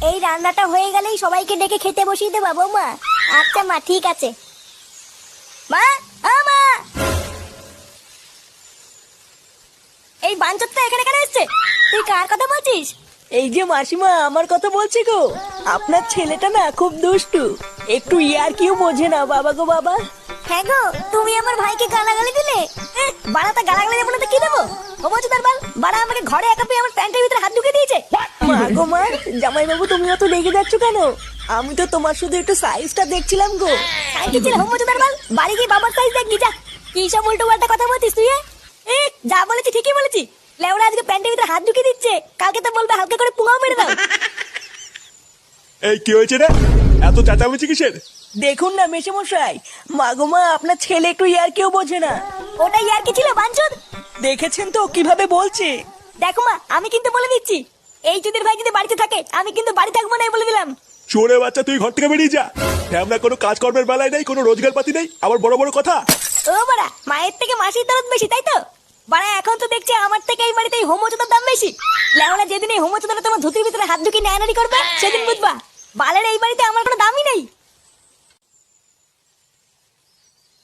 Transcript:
এই রান্নাটা হয়ে গেলেই সবাইকে ডেকে খেতে বসিয়ে দেবা বৌমা। আচ্ছা মা, ঠিক আছে। মা, ও মা, এই বাঞ্চতটা এখানে কেন এসছে? তুই কার কথা বলছিস? এই যে মাসিমা, আমার কথা বলছি গো। আপনার ছেলেটা না খুব দুষ্টু, একটু ইয়ার কিউ বোঝে না বাবা গো বাবা। হ্যাঁ গো, তুমি আমার ভাইকে গালাগালি দিলে। বাড়াটা গালাগালি দেবো না তো কি দেবো? হোমচুদার বাল, বাড়া আমাকে ঘরে একা পেয়ে আমার প্যান্টের ভিতরে হাত ঢুকে দিয়েছে। মা গো মা, জামাই বাবু তুমি অত রেগে যাচ্ছ কেন? আমি তো তোমার শুধু একটু সাইজটা দেখছিলাম গো। সাইকেল ছিল হোমচুদার বাল, বাড়ি গিয়ে বাবার সাইজ দেখবি যা। কি সব উল্টো পাল্টা কথা বলছিস তুই? যা বলেছি ঠিকই বলেছি। লেওড়া আজকে প্যান্টের ভিতরে হাত ঢুকে দিচ্ছে, কালকে তো বলবে হালকা করে পুঙাও মেরে দাও। এই কি হয়েছে রে? এত চেঁচামেচি কিসের? দেখুন না মেশামশাই, মা গো মা, আপনার ছেলে একটু ইয়ার কিউ বোঝে না। ওটাই আর কি ছিল বাঞ্চদ? দেখেছেন তো কিভাবে বলছে। দেখো মা, আমি কিন্তু বলে দিচ্ছি, এই চুদির ভাই যদি বাড়িতে থাকে আমি কিন্তু বাড়ি থাকবো না, বলে দিলাম। চোরে বাচ্চা, তুই ঘর থেকে বেরিয়ে যা। আমরা কোনো কাজকর্মের বেলায় নেই, কোনো রোজগার পাতি নেই, আবার বড় বড় কথা। ও বাড়া, মায়ের থেকে মাসির দরদ বেশি, তাই তো? বাড়া এখন তো দেখছি আমার থেকে এই বাড়িতে এই হোমোচোদার দাম বেশি। লেওড়া যেদিন এই হোমোচোদাটা তোমার ধুতির ভিতরে হাত ঢুকিয়ে নেয়ানারি করবে সেদিন বুঝবা বালের এই বাড়িতে আমার কোনো দামই নেই।